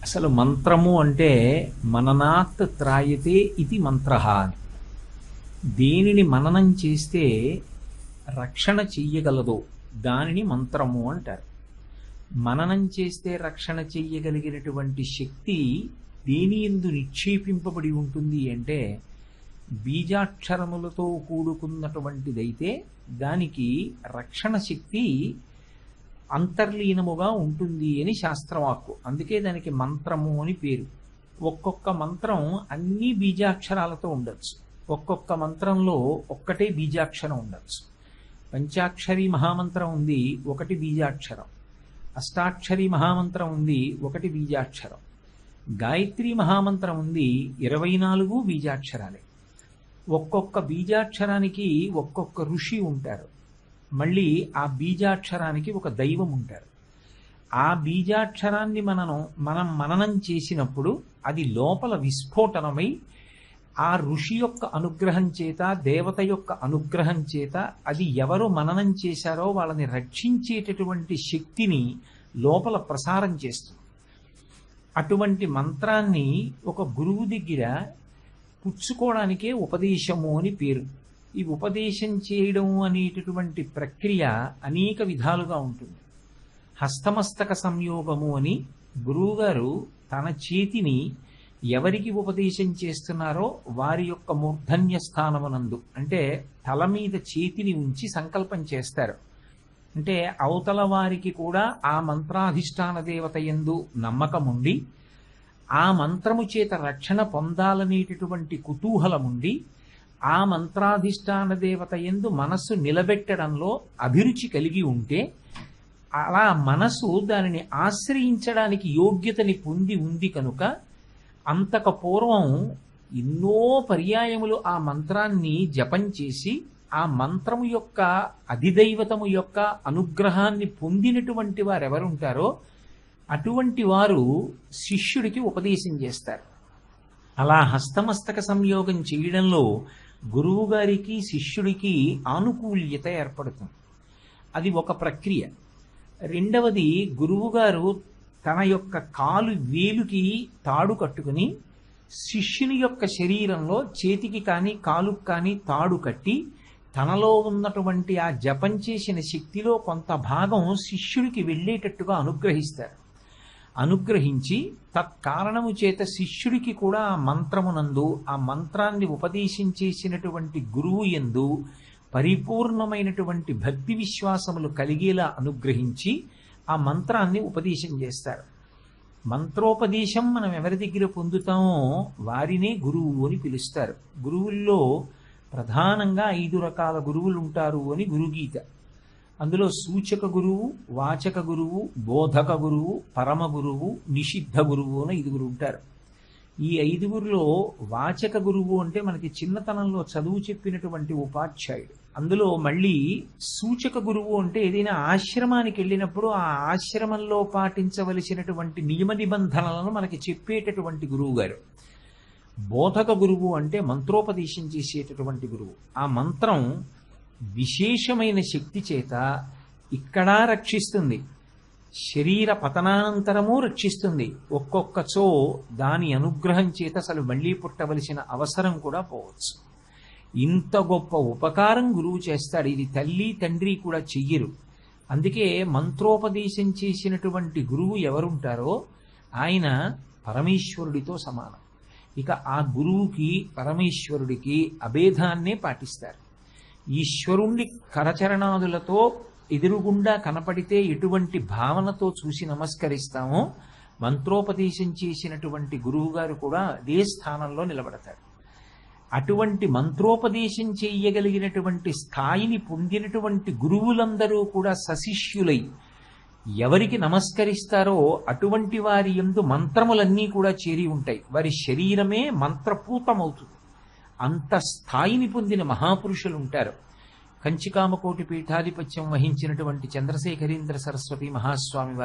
అసలు మంత్రము అంటే మననాత్ త్రాయతే ఇది మంత్రః అని. దేనిని మననం చేస్తే రక్షణ చెయ్యగలదో దానిని మంత్రము అంటారు. మననం చేస్తే రక్షణ చెయ్యగలిగినటువంటి శక్తి దేని యందు నిక్షేపింపబడి ఉంటుంది అంటే బీజాక్షరములతో కూడుకున్నటువంటిదైతే దానికి రక్షణ శక్తి అంతర్లీనముగా ఉంటుంది అని శాస్త్రవాక్కు. అందుకే దానికి మంత్రము అని పేరు. ఒక్కొక్క మంత్రం అన్ని బీజాక్షరాలతో ఉండొచ్చు, ఒక్కొక్క మంత్రంలో ఒక్కటే బీజాక్షరం ఉండొచ్చు. పంచాక్షరి మహామంత్రం ఉంది, ఒకటి బీజాక్షరం. అష్టాక్షరి మహామంత్రం ఉంది, ఒకటి బీజాక్షరం. గాయత్రి మహామంత్రం ఉంది, 24 బీజాక్షరాలే. ఒక్కొక్క బీజాక్షరానికి ఒక్కొక్క ఋషి ఉంటారు. మళ్ళీ ఆ బీజాక్షరానికి ఒక దైవం ఉంటారు. ఆ బీజాక్షరాన్ని మనం మననం చేసినప్పుడు అది లోపల విస్ఫోటనమై ఆ ఋషి యొక్క అనుగ్రహం చేత, దేవత యొక్క అనుగ్రహం చేత అది ఎవరు మననం చేశారో వాళ్ళని రక్షించేటటువంటి శక్తిని లోపల ప్రసారం చేస్తుంది. అటువంటి మంత్రాన్ని ఒక గురువు దగ్గర పుచ్చుకోవడానికే ఉపదేశము అని పేరు. ఈ ఉపదేశం చేయడం అనేటటువంటి ప్రక్రియ అనేక విధాలుగా ఉంటుంది. హస్తమస్తక సంయోగము అని గురువుగారు తన చేతిని ఎవరికి ఉపదేశం చేస్తున్నారో వారి యొక్క మూర్ధన్య స్థానమునందు, అంటే తల మీద చేతిని ఉంచి సంకల్పం చేస్తారు. అంటే అవతల వారికి కూడా ఆ మంత్రాధిష్టాన దేవత యందు నమ్మకముండి, ఆ మంత్రము చేత రక్షణ పొందాలనేటటువంటి కుతూహలముండి, ఆ మంత్రాధిష్టాన దేవత యందు మనస్సు నిలబెట్టడంలో అభిరుచి కలిగి ఉంటే, అలా మనసు దానిని ఆశ్రయించడానికి యోగ్యతని పొంది ఉంది కనుక అంతకు పూర్వం ఎన్నో పర్యాయములు ఆ మంత్రాన్ని జపం చేసి ఆ మంత్రము యొక్క అధిదైవతము యొక్క అనుగ్రహాన్ని పొందినటువంటి వారు ఎవరుంటారో అటువంటి వారు శిష్యుడికి ఉపదేశం చేస్తారు. అలా హస్తమస్తక సంయోగం చేయడంలో గురువు గారికి శిష్యుడికి ఆనుకూల్యత ఏర్పడుతుంది. అది ఒక ప్రక్రియ. రెండవది, గురువుగారు తన యొక్క కాలు వేలుకి తాడు కట్టుకుని శిష్యుని యొక్క శరీరంలో చేతికి కానీ కాలుకు కానీ తాడు కట్టి తనలో ఉన్నటువంటి ఆ జపం చేసిన శక్తిలో కొంత భాగం శిష్యుడికి వెళ్ళేటట్టుగా అనుగ్రహిస్తారు. అనుగ్రహించి తత్కారణము చేత శిష్యుడికి కూడా ఆ మంత్రమునందు, ఆ మంత్రాన్ని ఉపదేశం చేసినటువంటి గురువు యందు పరిపూర్ణమైనటువంటి భక్తి విశ్వాసములు కలిగేలా అనుగ్రహించి ఆ మంత్రాన్ని ఉపదేశం చేస్తారు. మంత్రోపదేశం మనం ఎవరి దగ్గర పొందుతామో వారినే గురువు అని పిలుస్తారు. గురువుల్లో ప్రధానంగా 5 రకాల గురువులు ఉంటారు అని గురుగీత. అందులో సూచక గురువు, వాచక గురువు, బోధక గురువు, పరమ గురువు, నిషిద్ధ గురువు అని 5 ఉంటారు. ఈ 5లో వాచక గురువు అంటే మనకి చిన్నతనంలో చదువు చెప్పినటువంటి ఉపాధ్యాయుడు. అందులో మళ్ళీ సూచక గురువు అంటే ఏదైనా ఆశ్రమానికి వెళ్ళినప్పుడు ఆ ఆశ్రమంలో పాటించవలసినటువంటి నియమ నిబంధనలను మనకి చెప్పేటటువంటి గురువు గారు. బోధక గురువు అంటే మంత్రోపదేశం చేసేటటువంటి గురువు. ఆ మంత్రం విశేషమైన శక్తి చేత ఇక్కడా రక్షిస్తుంది, శరీర పతనానంతరము రక్షిస్తుంది. ఒక్కొక్కచో దాని అనుగ్రహం చేత అసలు మళ్ళీ పుట్టవలసిన అవసరం కూడా పోవచ్చు. ఇంత గొప్ప ఉపకారం గురువు చేస్తాడు. ఇది తల్లి తండ్రి కూడా చెయ్యరు. అందుకే మంత్రోపదేశం చేసినటువంటి గురువు ఎవరుంటారో ఆయన పరమేశ్వరుడితో సమానం. ఇక ఆ గురువుకి పరమేశ్వరుడికి అభేదాన్నే పాటిస్తారు. ఈశ్వరుణ్ణి కరచరణాదులతో ఎదురుగుండా కనపడితే ఎటువంటి భావనతో చూసి నమస్కరిస్తామో మంత్రోపదేశం చేసినటువంటి గురువుగారు కూడా అదే స్థానంలో నిలబడతారు. అటువంటి మంత్రోపదేశం చేయగలిగినటువంటి స్థాయిని పొందినటువంటి గురువులందరూ కూడా సశిష్యులై ఎవరికి నమస్కరిస్తారో అటువంటి వారి యందు మంత్రములన్నీ కూడా చేరి ఉంటాయి. వారి శరీరమే మంత్రపూతమవుతుంది. అంత స్థాయిని పొందిన మహాపురుషులు ఉంటారు. కంచికామకోటి పీఠాధిపత్యం వహించినటువంటి చంద్రశేఖరేంద్ర సరస్వతి మహాస్వామి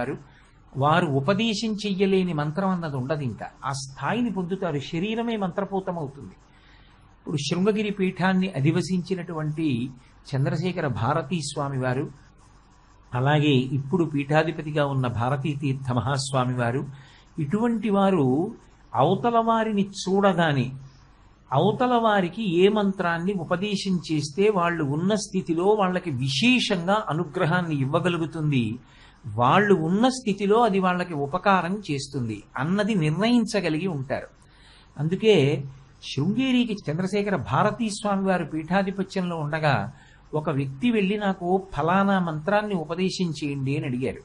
వారు ఉపదేశం చెయ్యలేని మంత్రం అన్నది ఉండదు. ఇంకా ఆ స్థాయిని పొందుతారు. శరీరమే మంత్రపూతమవుతుంది. ఇప్పుడు శృంగగిరి పీఠాన్ని అధివసించినటువంటి చంద్రశేఖర భారతీ స్వామి వారు, అలాగే ఇప్పుడు పీఠాధిపతిగా ఉన్న భారతీ తీర్థ మహాస్వామి వారు, ఇటువంటి వారు అవతల వారిని చూడగానే అవతల వారికి ఏ మంత్రాన్ని ఉపదేశం చేస్తే వాళ్ళు ఉన్న స్థితిలో వాళ్ళకి విశేషంగా అనుగ్రహాన్ని ఇవ్వగలుగుతుంది, వాళ్ళు ఉన్న స్థితిలో అది వాళ్ళకి ఉపకారం చేస్తుంది అన్నది నిర్ణయించగలిగి ఉంటారు. అందుకే శృంగేరికి చంద్రశేఖర భారతీ స్వామి వారు పీఠాధిపత్యంలో ఉండగా ఒక వ్యక్తి వెళ్ళి నాకు ఫలానా మంత్రాన్ని ఉపదేశం చేయండి అని అడిగారు.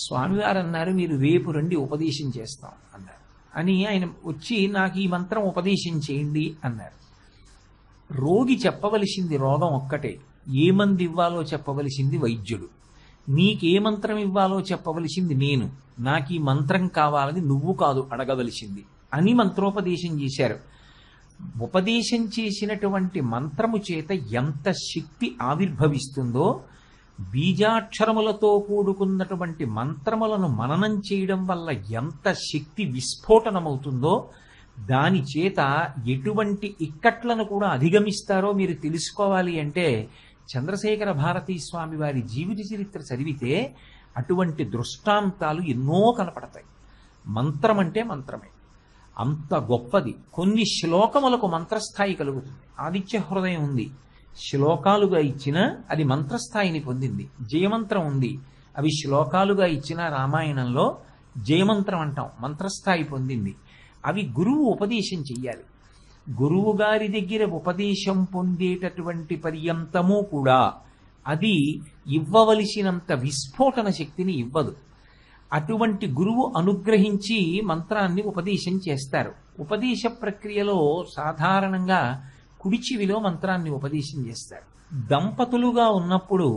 స్వామివారు అన్నారు, మీరు రేపు రండి ఉపదేశం చేస్తాం అన్నారు. అని ఆయన వచ్చి నాకు ఈ మంత్రం ఉపదేశం చేయండి అన్నారు. రోగి చెప్పవలసింది రోగం ఒక్కటే, ఏ మంది ఇవ్వాలో చెప్పవలసింది వైద్యుడు. నీకే మంత్రం ఇవ్వాలో చెప్పవలసింది నేను, నాకు ఈ మంత్రం కావాలని నువ్వు కాదు అడగవలసింది అని మంత్రోపదేశం చేశారు. ఉపదేశం చేసినటువంటి మంత్రము చేత ఎంత శక్తి ఆవిర్భవిస్తుందో, బీజాక్షరములతో కూడుకున్నటువంటి మంత్రములను మననం చేయడం వల్ల ఎంత శక్తి విస్ఫోటనమవుతుందో, దాని చేత ఎటువంటి ఇక్కట్లను కూడా అధిగమిస్తారో మీరు తెలుసుకోవాలి అంటే చంద్రశేఖర భారతీ స్వామి వారి జీవిత చరిత్ర చదివితే అటువంటి దృష్టాంతాలు ఎన్నో కనపడతాయి. మంత్రం అంటే మంత్రమే, అంత గొప్పది. కొన్ని శ్లోకములకు మంత్రస్థాయి కలుగుతుంది. ఆదిత్య హృదయం ఉంది, శ్లోకాలుగా ఇచ్చినా అది మంత్రస్థాయిని పొందింది. జయమంత్రం ఉంది, అవి శ్లోకాలుగా ఇచ్చిన రామాయణంలో జయమంత్రం అంటాం, మంత్రస్థాయి పొందింది. అవి గురువు ఉపదేశం చెయ్యాలి. గురువు గారి దగ్గర ఉపదేశం పొందేటటువంటి పర్యంతము కూడా అది ఇవ్వవలసినంత విస్ఫోటన శక్తిని ఇవ్వదు. అటువంటి గురువు అనుగ్రహించి మంత్రాన్ని ఉపదేశం చేస్తారు. ఉపదేశ ప్రక్రియలో సాధారణంగా కుడి చెవిలో మంత్రాన్ని ఉపదేశం చేస్తారు. దంపతులుగా ఉన్నప్పుడు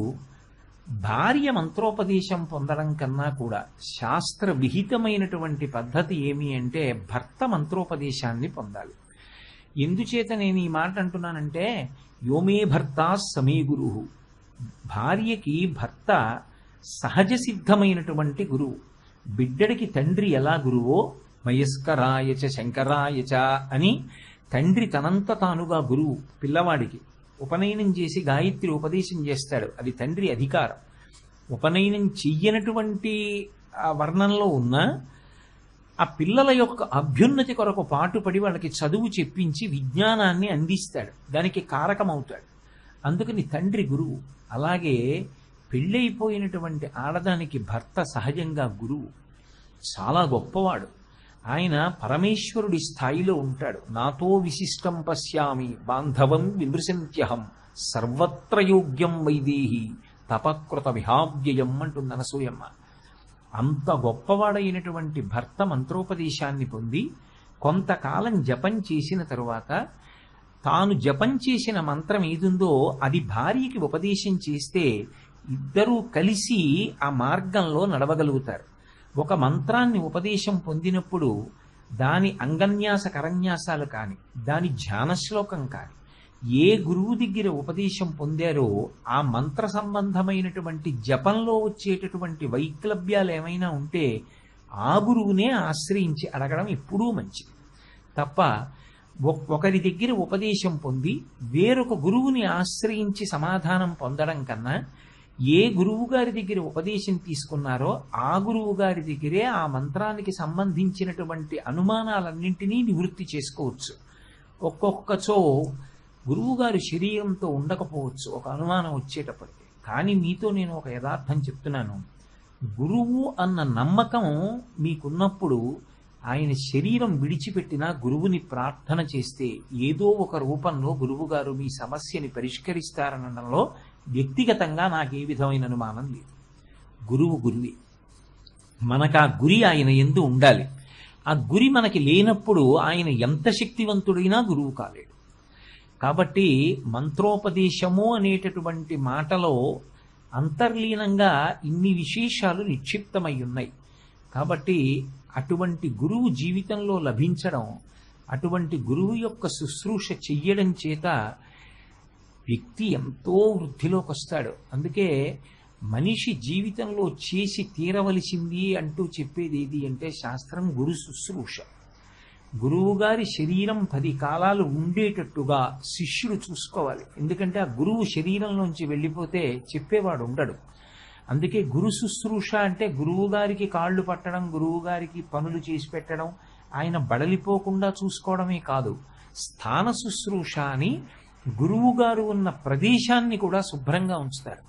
భార్య మంత్రోపదేశం పొందడం కన్నా కూడా శాస్త్ర విహితమైనటువంటి పద్ధతి ఏమి అంటే భర్త మంత్రోపదేశాన్ని పొందాలి. ఎందుచేత నేను ఈ మాట అంటున్నానంటే, యోమే భర్త సమీ గురువు, భార్యకి భర్త సహజ సిద్ధమైనటువంటి గురువు. బిడ్డడికి తండ్రి ఎలా గురువో మయస్కరాయచ శంకరాయచ అని తండ్రి తనంత తానుగా గురువు. పిల్లవాడికి ఉపనయనం చేసి గాయత్రి ఉపదేశం చేస్తాడు, అది తండ్రి అధికారం. ఉపనయనం చెయ్యనటువంటి వర్ణంలో ఉన్న ఆ పిల్లల యొక్క అభ్యున్నతి కొరకు పాటుపడి వాళ్ళకి చదువు చెప్పించి విజ్ఞానాన్ని అందిస్తాడు, దానికి కారకమవుతాడు. అందుకని తండ్రి గురువు. అలాగే పెళ్ళైపోయినటువంటి ఆడదానికి భర్త సహజంగా గురువు, చాలా గొప్పవాడు. ఆయన పరమేశ్వరుడి స్థాయిలో ఉంటాడు. నాతో విశిష్టం పశ్యామి బాంధవం విమృశంత్యహం సర్వత్ర యోగ్యం వైదేహి తపకృత విహావ్యయం అంటుంది అనసూయమ్మ. అంత గొప్పవాడైనటువంటి భర్త మంత్రోపదేశాన్ని పొంది కొంతకాలం జపం చేసిన తరువాత తాను జపం చేసిన మంత్రం ఏదుందో అది భార్యకి ఉపదేశం చేస్తే ఇద్దరూ కలిసి ఆ మార్గంలో నడవగలుగుతారు. ఒక మంత్రాన్ని ఉపదేశం పొందినప్పుడు దాని అంగన్యాస కరన్యాసాలు కానీ, దాని ధ్యాన శ్లోకం కానీ, ఏ గురువు దగ్గర ఉపదేశం పొందారో ఆ మంత్ర సంబంధమైనటువంటి జపంలో వచ్చేటటువంటి వైక్లభ్యాలు ఏమైనా ఉంటే ఆ గురువునే ఆశ్రయించి అడగడం ఎప్పుడూ మంచిది. తప్ప ఒకరి దగ్గర ఉపదేశం పొంది వేరొక గురువుని ఆశ్రయించి సమాధానం పొందడం కన్నా ఏ గురువు గారి దగ్గర ఉపదేశం తీసుకున్నారో ఆ గురువు గారి దగ్గరే ఆ మంత్రానికి సంబంధించినటువంటి అనుమానాలన్నింటినీ నివృత్తి చేసుకోవచ్చు. ఒక్కొక్కచో గురువుగారు శరీరంతో ఉండకపోవచ్చు ఒక అనుమానం వచ్చేటప్పటికి. కానీ మీతో నేను ఒక యథార్థం చెప్తున్నాను, గురువు అన్న నమ్మకం మీకున్నప్పుడు ఆయన శరీరం విడిచిపెట్టినా గురువుని ప్రార్థన చేస్తే ఏదో ఒక రూపంలో గురువుగారు మీ సమస్యని పరిష్కరిస్తారనడంలో వ్యక్తిగతంగా నాకు ఏ విధమైన అనుమానం లేదు. గురువు గురువే, మనకు ఆ గురి ఆయన యందు ఉండాలి. ఆ గురి మనకి లేనప్పుడు ఆయన ఎంత శక్తివంతుడైనా గురువు కాలేడు. కాబట్టి మంత్రోపదేశము అనేటటువంటి మాటలో అంతర్లీనంగా ఇన్ని విశేషాలు నిక్షిప్తమై ఉన్నాయి. కాబట్టి అటువంటి గురువు జీవితంలో లభించడం, అటువంటి గురువు యొక్క శుశ్రూష చెయ్యడం చేత వ్యక్తి ఎంతో వృద్ధిలోకి వస్తాడు. అందుకే మనిషి జీవితంలో చేసి తీరవలసింది అంటూ చెప్పేది ఏది అంటే శాస్త్రం గురు శుశ్రూష. గురువుగారి శరీరం 10 కాలాలు ఉండేటట్టుగా శిష్యుడు చూసుకోవాలి. ఎందుకంటే ఆ గురువు శరీరంలోంచి వెళ్ళిపోతే చెప్పేవాడు ఉండడు. అందుకే గురు శుశ్రూష అంటే గురువు గారికి కాళ్ళు పట్టడం, గురువు గారికి పనులు చేసి పెట్టడం, ఆయన బడలిపోకుండా చూసుకోవడమే కాదు, స్థాన శుశ్రూష అని గురువు గారు ఉన్న ప్రదేశాన్ని కూడా శుభ్రంగా ఉంచుతారు.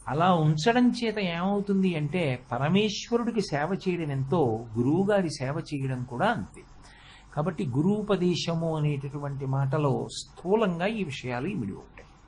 అలా ఉంచడం చేత ఏమవుతుంది అంటే పరమేశ్వరుడికి సేవ చేయడం ఎంతో గురువుగారి సేవ చేయడం కూడా అంతే. కాబట్టి గురూపదేశము అనేటటువంటి మాటలో స్థూలంగా ఈ విషయాలు ఇమిడి ఉంటాయి.